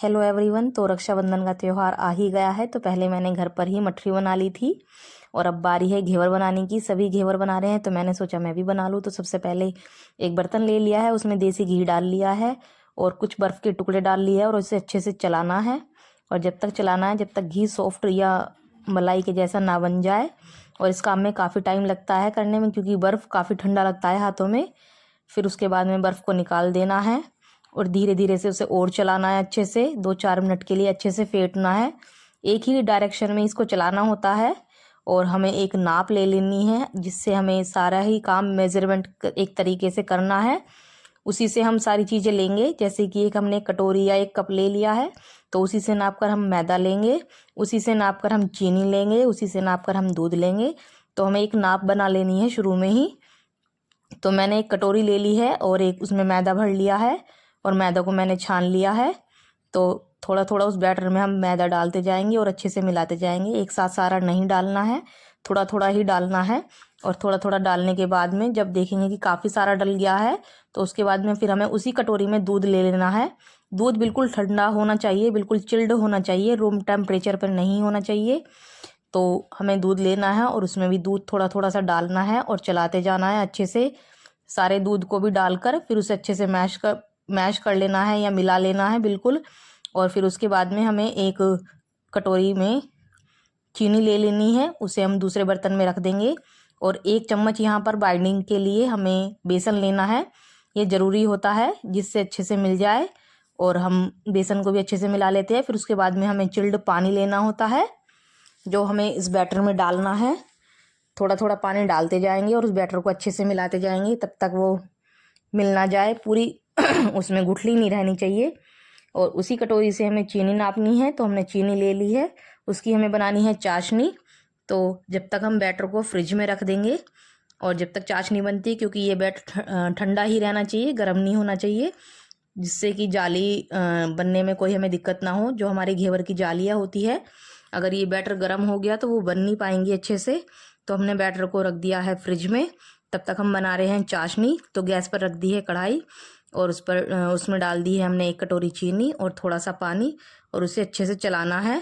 Hello everyone. तो रक्षाबंधन का त्यौहार आ ही गया है, तो पहले मैंने घर पर ही मठरी बना ली थी और अब बारी है घेवर बनाने की। सभी घेवर बना रहे हैं तो मैंने सोचा मैं भी बना लूँ। तो सबसे पहले एक बर्तन ले लिया है, उसमें देसी घी डाल लिया है और कुछ बर्फ़ के टुकड़े डाल लिए है और उसे अच्छे से चलाना है। और जब तक चलाना है, जब तक घी सॉफ्ट या मलाई के जैसा ना बन जाए। और इस काम में काफ़ी टाइम लगता है करने में, क्योंकि बर्फ़ काफ़ी ठंडा लगता है हाथों में। फिर उसके बाद में बर्फ़ को निकाल देना है और धीरे धीरे से उसे और चलाना है, अच्छे से 2-4 मिनट के लिए अच्छे से फेंटना है। एक ही डायरेक्शन में इसको चलाना होता है और हमें एक नाप ले लेनी है, जिससे हमें सारा ही काम मेजरमेंट एक तरीके से करना है। उसी से हम सारी चीज़ें लेंगे, जैसे कि एक हमने कटोरी या एक कप ले लिया है तो उसी से नाप कर हम मैदा लेंगे, उसी से नाप कर हम चीनी लेंगे, उसी से नाप कर हम दूध लेंगे। तो हमें एक नाप बना लेनी है शुरू में ही। तो मैंने एक कटोरी ले ली है और एक उसमें मैदा भर लिया है और मैदा को मैंने छान लिया है। तो थोड़ा थोड़ा उस बैटर में हम मैदा डालते जाएंगे और अच्छे से मिलाते जाएंगे। एक साथ सारा नहीं डालना है, थोड़ा थोड़ा ही डालना है। और थोड़ा थोड़ा डालने के बाद में जब देखेंगे कि काफ़ी सारा डल गया है तो उसके बाद में फिर हमें उसी कटोरी में दूध ले लेना है। दूध बिल्कुल ठंडा होना चाहिए, बिल्कुल चिल्ड होना चाहिए, रूम टेम्परेचर पर नहीं होना चाहिए। तो हमें दूध लेना है और उसमें भी दूध थोड़ा थोड़ा सा डालना है और चलाते जाना है अच्छे से। सारे दूध को भी डालकर फिर उसे अच्छे से मैश कर लेना है या मिला लेना है बिल्कुल। और फिर उसके बाद में हमें एक कटोरी में चीनी ले लेनी है, उसे हम दूसरे बर्तन में रख देंगे। और 1 चम्मच यहाँ पर बाइंडिंग के लिए हमें बेसन लेना है, ये ज़रूरी होता है जिससे अच्छे से मिल जाए। और हम बेसन को भी अच्छे से मिला लेते हैं। फिर उसके बाद में हमें चिल्ड पानी लेना होता है, जो हमें इस बैटर में डालना है। थोड़ा थोड़ा पानी डालते जाएंगे और उस बैटर को अच्छे से मिलाते जाएंगे तब तक वो मिल ना जाए पूरी उसमें गुठली नहीं रहनी चाहिए। और उसी कटोरी से हमें चीनी नापनी है, तो हमने चीनी ले ली है, उसकी हमें बनानी है चाशनी। तो जब तक हम बैटर को फ्रिज में रख देंगे और जब तक चाशनी बनती है, क्योंकि ये बैटर ठंडा ही रहना चाहिए, गर्म नहीं होना चाहिए, जिससे कि जाली बनने में कोई हमें दिक्कत ना हो। जो हमारे घेवर की जालियाँ होती है, अगर ये बैटर गर्म हो गया तो वो बन नहीं पाएंगी अच्छे से। तो हमने बैटर को रख दिया है फ्रिज में, तब तक हम बना रहे हैं चाशनी। तो गैस पर रख दी है कढ़ाई और उसमें डाल दी है हमने 1 कटोरी चीनी और थोड़ा सा पानी और उसे अच्छे से चलाना है।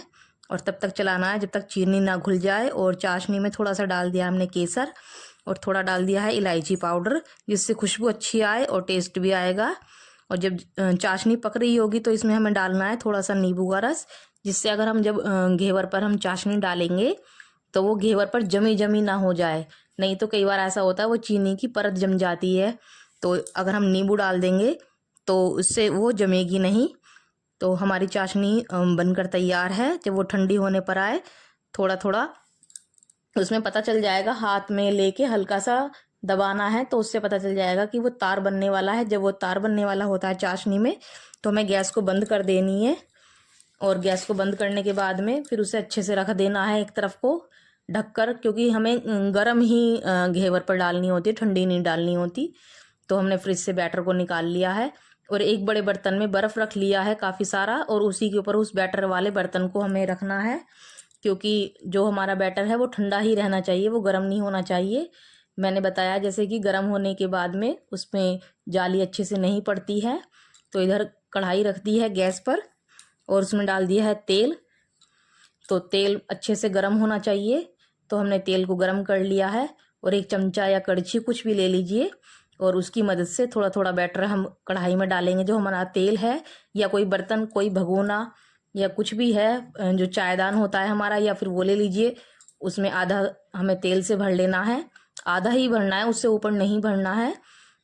और तब तक चलाना है जब तक चीनी ना घुल जाए। और चाशनी में थोड़ा सा डाल दिया हमने केसर और थोड़ा डाल दिया है इलायची पाउडर, जिससे खुशबू अच्छी आए और टेस्ट भी आएगा। और जब चाशनी पक रही होगी तो इसमें हमें डालना है थोड़ा सा नींबू का रस, जिससे अगर हम जब घेवर पर हम चाशनी डालेंगे तो वो घेवर पर जमी जमी ना हो जाए। नहीं तो कई बार ऐसा होता है वो चीनी की परत जम जाती है, तो अगर हम नींबू डाल देंगे तो उससे वो जमेगी नहीं। तो हमारी चाशनी बनकर तैयार है। जब वो ठंडी होने पर आए, थोड़ा थोड़ा उसमें पता चल जाएगा, हाथ में लेके हल्का सा दबाना है तो उससे पता चल जाएगा कि वो तार बनने वाला है। जब वो तार बनने वाला होता है चाशनी में, तो हमें गैस को बंद कर देनी है। और गैस को बंद करने के बाद में फिर उसे अच्छे से रख देना है एक तरफ को ढककर, क्योंकि हमें गर्म ही घेवर पर डालनी होती है, ठंडी नहीं डालनी होती। तो हमने फ्रिज से बैटर को निकाल लिया है और एक बड़े बर्तन में बर्फ़ रख लिया है काफ़ी सारा, और उसी के ऊपर उस बैटर वाले बर्तन को हमें रखना है, क्योंकि जो हमारा बैटर है वो ठंडा ही रहना चाहिए, वो गर्म नहीं होना चाहिए। मैंने बताया जैसे कि गर्म होने के बाद में उसमें जाली अच्छे से नहीं पड़ती है। तो इधर कढ़ाई रख दी है गैस पर और उसमें डाल दिया है तेल। तो तेल अच्छे से गर्म होना चाहिए, तो हमने तेल को गर्म कर लिया है। और 1 चमचा या कड़छी कुछ भी ले लीजिए और उसकी मदद से थोड़ा थोड़ा बैटर हम कढ़ाई में डालेंगे। जो हमारा तेल है या कोई बर्तन, कोई भगोना या कुछ भी है, जो चायदान होता है हमारा, या फिर वो ले लीजिए, उसमें आधा हमें तेल से भर लेना है। आधा ही भरना है, उससे ऊपर नहीं भरना है।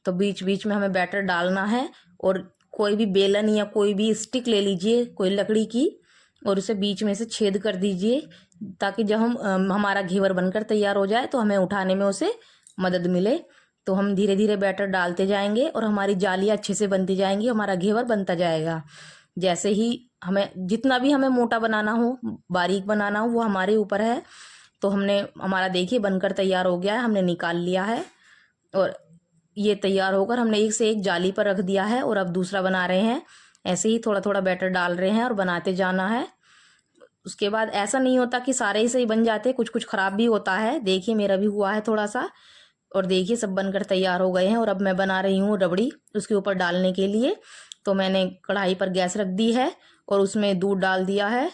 तो बीच बीच में हमें बैटर डालना है और कोई भी बेलन या कोई भी स्टिक ले लीजिए, कोई लकड़ी की, और उसे बीच में से छेद कर दीजिए, ताकि जब हमारा घेवर बनकर तैयार हो जाए तो हमें उठाने में उसे मदद मिले। तो हम धीरे धीरे बैटर डालते जाएंगे और हमारी जालियाँ अच्छे से बनती जाएंगी, हमारा घेवर बनता जाएगा। जैसे ही हमें जितना भी हमें मोटा बनाना हो, बारीक बनाना हो, वो हमारे ऊपर है। तो हमारा देखिए बनकर तैयार हो गया है, हमने निकाल लिया है और ये तैयार होकर हमने एक से एक जाली पर रख दिया है। और अब दूसरा बना रहे हैं, ऐसे ही थोड़ा थोड़ा बैटर डाल रहे हैं और बनाते जाना है। उसके बाद ऐसा नहीं होता कि सारे ही सही बन जाते, कुछ कुछ खराब भी होता है। देखिए मेरा भी हुआ है थोड़ा सा। और देखिए सब बनकर तैयार हो गए हैं और अब मैं बना रही हूँ रबड़ी उसके ऊपर डालने के लिए। तो मैंने कढ़ाई पर गैस रख दी है और उसमें दूध डाल दिया है।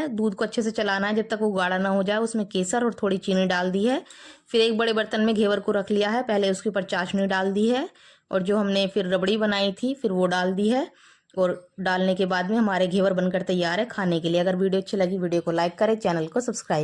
दूध को अच्छे से चलाना है जब तक वो गाढ़ा ना हो जाए। उसमें केसर और थोड़ी चीनी डाल दी है। फिर एक बड़े बर्तन में घेवर को रख लिया है। पहले उसके ऊपर चाशनी डाल दी है और जो हमने फिर रबड़ी बनाई थी फिर वो डाल दी है। और डालने के बाद में हमारे घेवर बनकर तैयार है खाने के लिए। अगर वीडियो अच्छी लगी वीडियो को लाइक करें, चैनल को सब्सक्राइब